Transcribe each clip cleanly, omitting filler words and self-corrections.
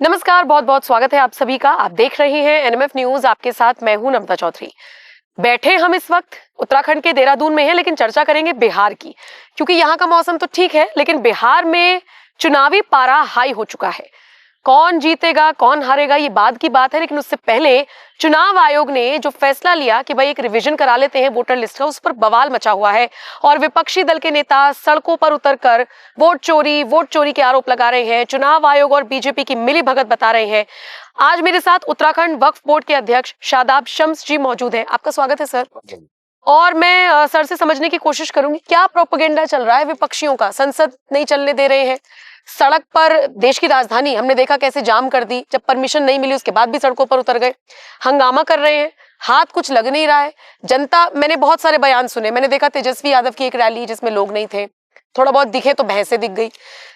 नमस्कार, बहुत बहुत स्वागत है आप सभी का। आप देख रहे हैं एनएमएफ न्यूज। आपके साथ मैं हूं नम्रता चौधरी। बैठे हम इस वक्त उत्तराखंड के देहरादून में हैं, लेकिन चर्चा करेंगे बिहार की, क्योंकि यहाँ का मौसम तो ठीक है, लेकिन बिहार में चुनावी पारा हाई हो चुका है। कौन जीतेगा कौन हारेगा ये बाद की बात है, लेकिन उससे पहले चुनाव आयोग ने जो फैसला लिया कि भाई एक रिवीजन करा लेते हैं वोटर लिस्ट का, उस पर बवाल मचा हुआ है और विपक्षी दल के नेता सड़कों पर उतरकर वोट चोरी के आरोप लगा रहे हैं। चुनाव आयोग और बीजेपी की मिलीभगत बता रहे हैं। आज मेरे साथ उत्तराखंड वक्फ बोर्ड के अध्यक्ष शादाब शम्स जी मौजूद हैं। आपका स्वागत है सर। और मैं सर से समझने की कोशिश करूंगी क्या प्रोपेगेंडा चल रहा है विपक्षियों का। संसद नहीं चलने दे रहे हैं, सड़क पर देश की राजधानी हमने देखा कैसे जाम कर दी, जब परमिशन नहीं मिली उसके बाद भी सड़कों पर उतर गए, हंगामा कर रहे हैं, हाथ कुछ लग नहीं रहा है। जनता, मैंने बहुत सारे बयान सुने, मैंने देखा तेजस्वी यादव की एक रैली जिसमें लोग नहीं थे, थोड़ा बहुत दिखे तो भैंसे दिख गई।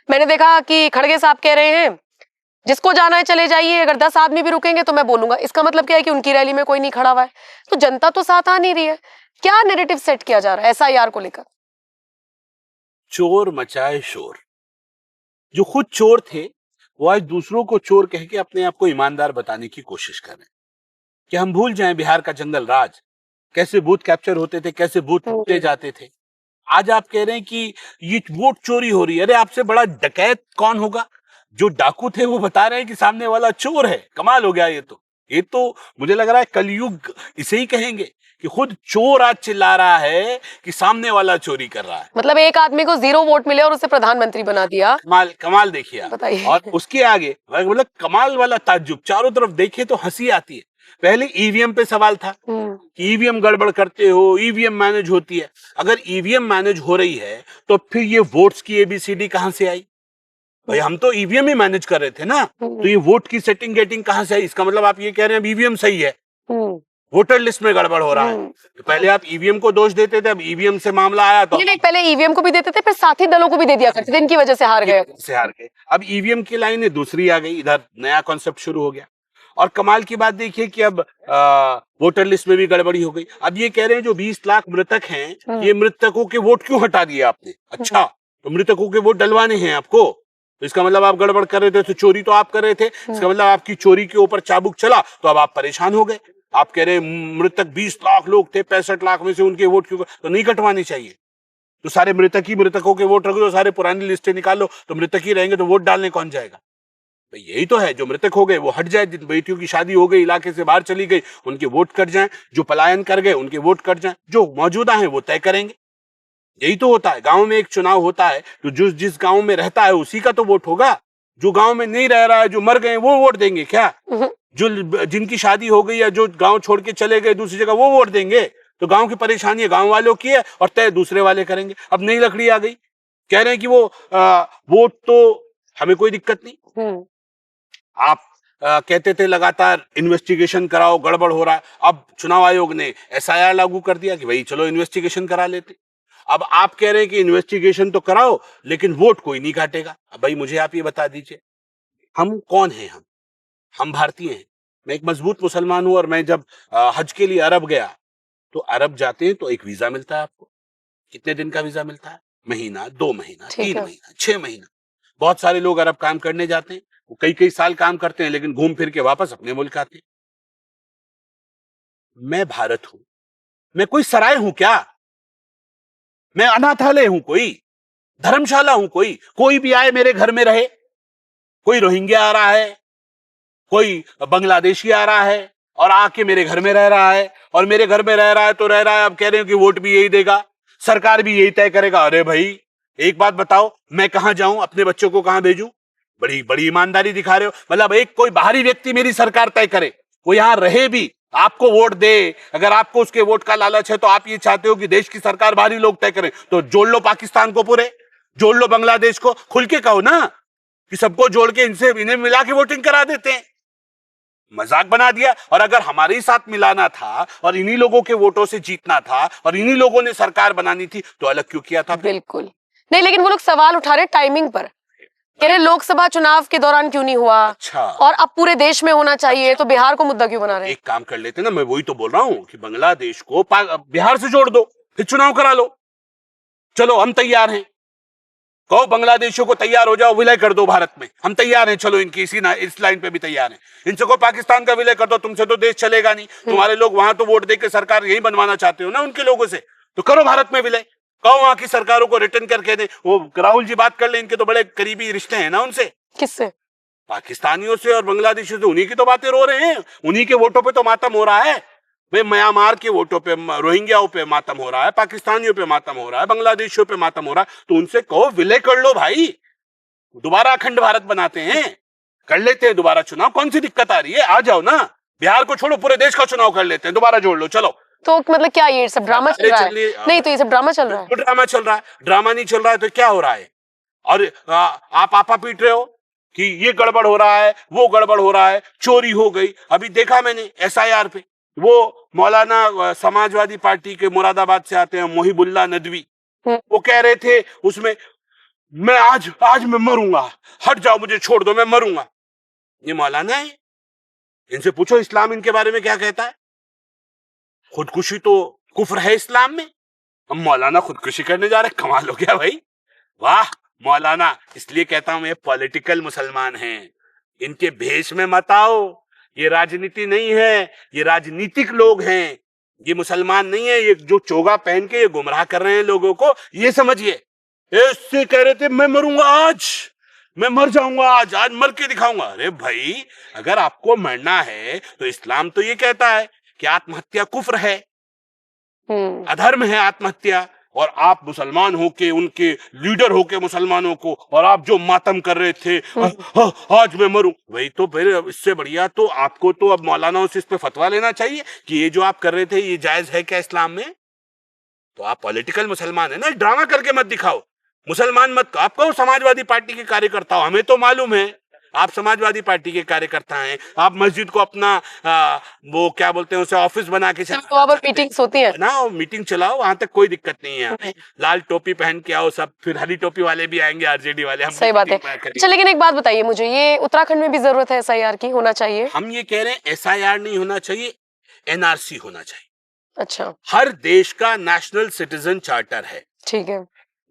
मैंने देखा कि खड़गे साहब कह रहे हैं जिसको जाना है चले जाइए, अगर 10 आदमी भी रुकेंगे तो मैं बोलूंगा। इसका मतलब क्या है कि उनकी रैली में कोई नहीं खड़ा हुआ है। तो जनता तो साथ आ नहीं रही है। क्या नैरेटिव सेट किया जा रहा है एसआईआर को लेकर? चोर मचाए शोर। जो खुद चोर थे वो आज दूसरों को चोर कह के अपने आप को ईमानदार बताने की कोशिश कर रहे हैं कि हम भूल जाएं बिहार का जंगल राज, कैसे बूथ कैप्चर होते थे, कैसे बूथ टूटे जाते थे। आज आप कह रहे हैं कि ये वोट चोरी हो रही है। अरे आपसे बड़ा डकैत कौन होगा? जो डाकू थे वो बता रहे हैं कि सामने वाला चोर है। कमाल हो गया। ये तो मुझे लग रहा है कलयुग इसे ही कहेंगे कि खुद चोर आज चिल्ला रहा है कि सामने वाला चोरी कर रहा है। मतलब एक आदमी को 0 वोट मिले और उसे प्रधानमंत्री बना दिया। कमाल देखिए आप। बताइए। और उसके आगे मतलब कमाल वाला ताज्जुब, चारों तरफ देखे तो हंसी आती है। पहले ईवीएम पे सवाल था कि ईवीएम गड़बड़ करते हो, ईवीएम मैनेज होती है। अगर ईवीएम मैनेज हो रही है तो फिर ये वोट्स की एबीसीडी कहां से आई? भाई हम तो ईवीएम ही मैनेज कर रहे थे ना, तो ये वोट की सेटिंग गेटिंग कहां से आई? इसका मतलब आप ये कह रहे हैं ईवीएम सही है, वोटर लिस्ट में गड़बड़ हो रहा है। तो पहले आप ईवीएम को दोष देते थे, अब ईवीएम से मामला आया तो नहीं, पहले ईवीएम को भी देते थे, फिर साथी दलों को भी दे दिया करते थे, इनकी वजह से हार गए। अब ईवीएम की लाइन दूसरी आ गई, इधर नया कॉन्सेप्ट शुरू हो गया। और कमाल की बात देखिए कि अब वोटर लिस्ट में भी गड़बड़ी हो गई। अब ये कह रहे हैं जो 20 लाख मृतक हैं, ये मृतकों के वोट क्यों हटा दिए आपने? अच्छा, तो मृतकों के वोट डलवाने हैं आपको, तो इसका मतलब आप गड़बड़ कर रहे थे, तो चोरी तो आप कर रहे थे, इसका मतलब आपकी चोरी के ऊपर चाबुक चला तो अब आप परेशान हो गए। आप कह रहे मृतक 20 लाख लोग थे, 65 लाख में से उनके वोट क्यों? तो नहीं कटवाने चाहिए। तो सारे मृतकों के वोट रख दो, सारे पुरानी लिस्टें निकाल लो, तो मृतक ही रहेंगे, तो वोट डालने कौन जाएगा? भाई यही तो है, जो मृतक हो गए वो हट जाए, जिन बेटियों की शादी हो गई, इलाके से बाहर चली गई, उनके वोट कट जाएं, जो पलायन कर गए उनके वोट कट जाएं, जो मौजूदा हैं वो तय करेंगे। यही तो होता है। गांव में एक चुनाव होता है तो जिस गांव में रहता है उसी का तो वोट होगा। जो गांव में नहीं रह रहा है, जो मर गए, वो वोट देंगे क्या? जो जिनकी शादी हो गई या जो गांव छोड़ के चले गए दूसरी जगह, वो वोट देंगे? तो गांव की परेशानी गांव वालों की है और तय दूसरे वाले करेंगे। अब नई लकड़ी आ गई, कह रहे हैं कि वो वोट तो हमें कोई दिक्कत नहीं। आप कहते थे लगातार इन्वेस्टिगेशन कराओ, गड़बड़ हो रहा है। अब चुनाव आयोग ने एसआईआर लागू कर दिया कि भाई चलो इन्वेस्टिगेशन करा लेते। अब आप कह रहे हैं कि इन्वेस्टिगेशन तो कराओ लेकिन वोट कोई नहीं काटेगा। अब भाई मुझे आप ये बता दीजिए, हम कौन हैं? हम भारतीय हैं। मैं एक मजबूत मुसलमान हूं और मैं जब हज के लिए अरब गया, तो अरब जाते हैं तो एक वीजा मिलता है आपको। कितने दिन का वीजा मिलता है? महीना, 2 महीना, 3 महीना, 6 महीना। बहुत सारे लोग अरब काम करने जाते हैं, वो कई साल काम करते हैं, लेकिन घूम फिर के वापस अपने मुल्क आते हैं। मैं भारत हूं, मैं कोई सराय हूं क्या? मैं अनाथालय हूं, कोई धर्मशाला हूं? कोई भी आए मेरे घर में रहे? कोई रोहिंग्या आ रहा है, कोई बांग्लादेशी आ रहा है और आके मेरे घर में रह रहा है, और मेरे घर में रह रहा है तो रह रहा है। अब कह रहे हो कि वोट भी यही देगा, सरकार भी यही तय करेगा। अरे भाई एक बात बताओ, मैं कहां जाऊं, अपने बच्चों को कहां भेजूं? बड़ी बड़ी ईमानदारी दिखा रहे हो। मतलब एक कोई बाहरी व्यक्ति मेरी सरकार तय करे, वो यहां रहे भी, आपको वोट दे। अगर आपको उसके वोट का लालच है तो आप ये चाहते हो कि देश की सरकार बाहरी लोग तय करें, तो जोड़ लो पाकिस्तान को, पूरे जोड़ लो बांग्लादेश को। खुल के कहो ना कि सबको जोड़ के इन्हें मिला के वोटिंग करा देते हैं। मजाक बना दिया। और अगर हमारे ही साथ मिलाना था और इन्हीं लोगों के वोटों से जीतना था और इन्हीं लोगों ने सरकार बनानी थी, तो अलग क्यों किया था? बिल्कुल नहीं, लेकिन वो लोग सवाल उठा रहे टाइमिंग पर, कह रहे लोकसभा चुनाव के दौरान क्यों नहीं हुआ। अच्छा, और अब पूरे देश में होना चाहिए। तो बिहार को मुद्दा क्यों बना रहे हैं? एक काम कर लेते ना, मैं वही तो बोल रहा हूं कि बांग्लादेश को बिहार से जोड़ दो, फिर चुनाव करा लो। चलो हम तैयार हैं। कहो बांग्लादेशियों को तैयार हो जाओ, विलय कर दो भारत में, हम तैयार हैं, चलो इनकी इस लाइन पे भी तैयार हैं। इनसे को पाकिस्तान का विलय कर दो, तुमसे तो देश चलेगा नहीं, तुम्हारे लोग वहां तो वोट देकर सरकार यही बनवाना चाहते हो ना उनके लोगों से, तो करो भारत में विलय, कहो वहां की सरकारों को रिटर्न करके दे। वो राहुल जी बात कर ले, इनके तो बड़े करीबी रिश्ते हैं ना उनसे, किससे? पाकिस्तानियों से और बांग्लादेशियों से, उन्हीं की तो बातें रो रहे हैं, उन्हीं के वोटों पे तो मातम हो रहा है भाई। म्यांमार के वोटों पे, रोहिंग्याओं पे मातम हो रहा है, पाकिस्तानियों पे मातम हो रहा है, बांग्लादेशियों पे मातम हो रहा है, तो उनसे कहो विलय कर लो भाई, दोबारा अखंड भारत बनाते हैं, कर लेते हैं दोबारा चुनाव, कौन सी दिक्कत आ रही है, आ जाओ ना, बिहार को छोड़ो पूरे देश का चुनाव कर लेते हैं, दोबारा जोड़ लो, चलो। तो मतलब क्या ये सब ड्रामा चल रहा है? नहीं तो ये सब ड्रामा चल रहा है, तो ड्रामा चल रहा है, ड्रामा नहीं चल रहा है तो क्या हो रहा है? और आप आपा पीट रहे हो कि ये गड़बड़ हो रहा है, वो गड़बड़ हो रहा है, चोरी हो गई। अभी देखा मैंने एसआईआर पे, वो मौलाना समाजवादी पार्टी के मुरादाबाद से आते हैं मोहिबुल्ला नदवी, वो कह रहे थे उसमें, मैं आज मैं मरूंगा, हट जाओ मुझे छोड़ दो, मैं मरूंगा। ये मौलाना है, इनसे पूछो इस्लाम इनके बारे में क्या कहता है। खुदकुशी तो कुफ्र है इस्लाम में, हम मौलाना खुदकुशी करने जा रहे, कमाल हो गया भाई, वाह मौलाना। इसलिए कहता हूं ये पॉलिटिकल मुसलमान हैं, इनके भेष में मत आओ, ये राजनीति नहीं है, ये राजनीतिक लोग हैं, ये मुसलमान नहीं है, ये जो चोगा पहन के ये गुमराह कर रहे हैं लोगों को, ये समझिए। इससे कह रहे थे मैं मरूंगा आज, मैं मर जाऊंगा आज मर के दिखाऊंगा। अरे भाई अगर आपको मरना है तो इस्लाम तो ये कहता है कि आत्महत्या कुफ्र है, अधर्म है आत्महत्या, और आप मुसलमान होके उनके लीडर होके मुसलमानों को, और आप जो मातम कर रहे थे आज मैं मरूं, वही तो फिर इससे बढ़िया तो आपको तो अब मौलानाओं से इस पे फतवा लेना चाहिए कि ये जो आप कर रहे थे ये जायज है क्या इस्लाम में। तो आप पॉलिटिकल मुसलमान है ना, ड्रामा करके मत दिखाओ, मुसलमान मत, आप कहो समाजवादी पार्टी के कार्यकर्ता हो, हमें तो मालूम है आप समाजवादी पार्टी के कार्यकर्ता हैं, आप मस्जिद को अपना वो क्या बोलते हैं उसे ऑफिस बना के वहां पर मीटिंग्स होती है ना, मीटिंग चलाओ, वहां तक कोई दिक्कत नहीं है हमें, लाल टोपी पहन के आओ सब, फिर हरी टोपी वाले भी आएंगे, आरजेडी वाले, हम सही बात है। अच्छा लेकिन एक बात बताइए मुझे, ये उत्तराखंड में भी जरूरत है एसआईआर की, होना चाहिए? हम ये कह रहे हैं एसआईआर नहीं होना चाहिए, एनआरसी होना चाहिए। अच्छा, हर देश का नेशनल सिटीजन चार्टर है, ठीक है,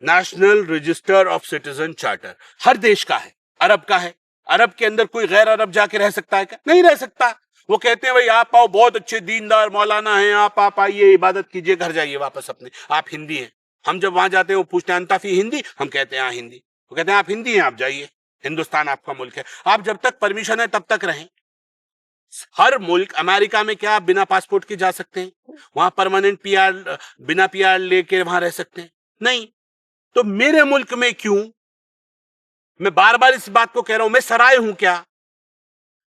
national register of citizen charter हर देश का है, अरब का है, अरब के अंदर कोई गैर अरब जाके रह सकता है क्या? नहीं रह सकता। वो कहते हैं भाई आप आओ, बहुत अच्छे दीनदार मौलाना हैं, आप आइए इबादत कीजिए, घर जाइए वापस अपने, आप हिंदी हैं। हम जब वहां जाते हैं वो पूछते हैं अंताफी हिंदी, हम कहते हैं हाँ हिंदी, वो कहते हैं आप हिंदी हैं, आप जाइए, हिंदुस्तान आपका मुल्क है, आप जब तक परमिशन है तब तक रहें। हर मुल्क, अमेरिका में क्या आप बिना पासपोर्ट के जा सकते हैं? वहां परमानेंट पीआर, बिना पीआर लेके वहां रह सकते हैं? नहीं। तो मेरे मुल्क में क्यों? मैं बार बार इस बात को कह रहा हूं, मैं सराय हूं क्या?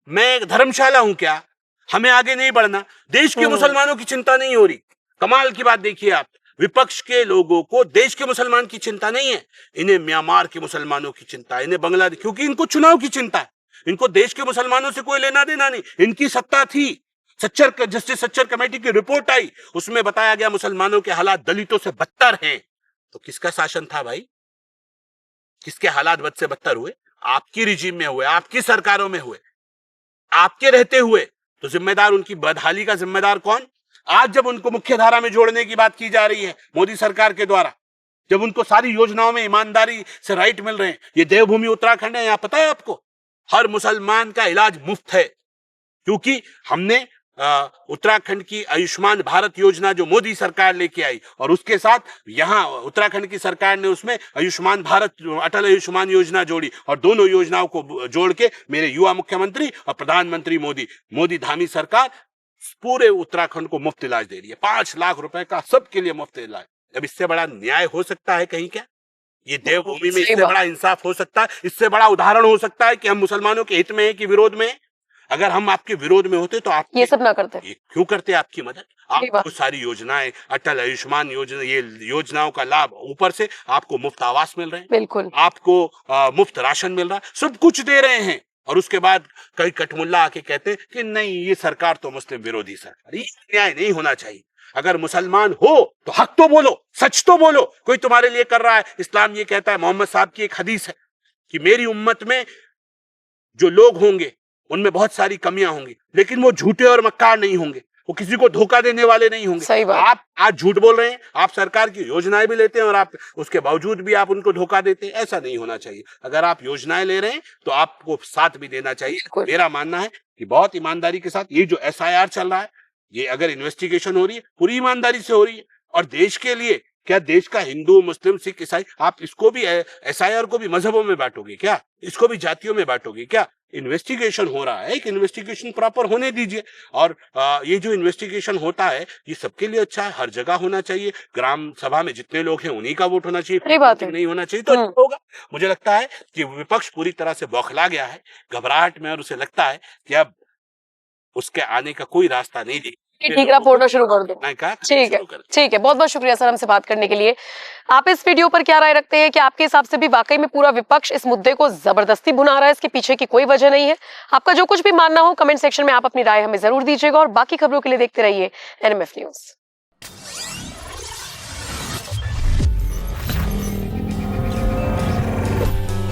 मैं धर्मशाला हूं क्या? हमें आगे नहीं बढ़ना? देश के मुसलमानों की चिंता नहीं हो रही। कमाल की बात देखिए आप, विपक्ष के लोगों को देश के मुसलमान की चिंता नहीं है, इन्हें म्यांमार के मुसलमानों की चिंता है, इन्हें बांग्लादेश, क्योंकि इनको चुनाव की चिंता है, इनको देश के मुसलमानों से कोई लेना देना नहीं। इनकी सत्ता थी, जस्टिस सच्चर कमेटी की रिपोर्ट आई, उसमें बताया गया मुसलमानों के हालात दलितों से बदतर हैं। तो किसका शासन था भाई? किसके हालात बद से बदतर हुए? आपकी रिजीम में हुए, आपकी सरकारों में हुए, आपके रहते हुए। तो जिम्मेदार, उनकी बदहाली का जिम्मेदार कौन? आज जब उनको मुख्य धारा में जोड़ने की बात की जा रही है मोदी सरकार के द्वारा, जब उनको सारी योजनाओं में ईमानदारी से राइट मिल रहे हैं, ये देवभूमि उत्तराखंड है, यहां पता है आपको हर मुसलमान का इलाज मुफ्त है, क्योंकि हमने उत्तराखंड की आयुष्मान भारत योजना जो मोदी सरकार लेके आई, और उसके साथ यहाँ उत्तराखंड की सरकार ने उसमें आयुष्मान भारत, अटल आयुष्मान योजना जोड़ी, और दोनों योजनाओं को जोड़ के मेरे युवा मुख्यमंत्री और प्रधानमंत्री मोदी धामी सरकार पूरे उत्तराखंड को मुफ्त इलाज दे रही है, 5 लाख रुपए का सबके लिए मुफ्त इलाज। अब इससे बड़ा न्याय हो सकता है कहीं क्या? ये देवभूमि में इससे बड़ा इंसाफ हो सकता है? इससे बड़ा उदाहरण हो सकता है कि हम मुसलमानों के हित में है कि विरोध में है? अगर हम आपके विरोध में होते तो आप ये सब ना करते। क्यों करते आपकी मदद? आपको सारी योजनाएं, अटल आयुष्मान योजना, ये योजनाओं का लाभ, ऊपर से आपको मुफ्त आवास मिल रहे हैं, बिल्कुल आपको मुफ्त राशन मिल रहा है, सब कुछ दे रहे हैं, और उसके बाद कई कटमुल्ला आके कहते हैं कि नहीं ये सरकार तो मुस्लिम विरोधी सरकार। ये न्याय नहीं होना चाहिए। अगर मुसलमान हो तो हक तो बोलो, सच तो बोलो, कोई तुम्हारे लिए कर रहा है। इस्लाम ये कहता है, मोहम्मद साहब की एक हदीस है कि मेरी उम्मत में जो लोग होंगे उनमें बहुत सारी कमियां होंगी, लेकिन वो झूठे और मक्कार नहीं होंगे, वो किसी को धोखा देने वाले नहीं होंगे। सही बात। आप आज झूठ बोल रहे हैं, आप सरकार की योजनाएं भी लेते हैं और आप उसके बावजूद भी आप उनको धोखा देते हैं, ऐसा नहीं होना चाहिए। अगर आप योजनाएं ले रहे हैं तो आपको साथ भी देना चाहिए। बिल्कुल। मेरा मानना है कि बहुत ईमानदारी के साथ ये जो SIR चल रहा है, ये अगर इन्वेस्टिगेशन हो रही है पूरी ईमानदारी से हो रही है और देश के लिए, क्या देश का हिंदू मुस्लिम सिख ईसाई, आप इसको भी SIR को भी मजहबों में बांटोगे क्या? इसको भी जातियों में बांटोगे क्या? इन्वेस्टिगेशन हो रहा है, एक इन्वेस्टिगेशन प्रॉपर होने दीजिए। और ये जो इन्वेस्टिगेशन होता है ये सबके लिए अच्छा है, हर जगह होना चाहिए। ग्राम सभा में जितने लोग हैं उन्हीं का वोट होना चाहिए, सही बात है। नहीं होना चाहिए तो अच्छा होगा। मुझे लगता है कि विपक्ष पूरी तरह से बौखला गया है, घबराहट में, और उसे लगता है कि अब उसके आने का कोई रास्ता नहीं दिख। ठीक है, फोड़ना शुरू कर दो। ठीक है, ठीक है, बहुत बहुत शुक्रिया सर हमसे बात करने के लिए। आप इस वीडियो पर क्या राय रखते हैं कि आपके हिसाब से भी वाकई में पूरा विपक्ष इस मुद्दे को जबरदस्ती भुना रहा है, इसके पीछे की कोई वजह नहीं है? आपका जो कुछ भी मानना हो कमेंट सेक्शन में आप अपनी राय हमें जरूर दीजिएगा और बाकी खबरों के लिए देखते रहिए NMF न्यूज।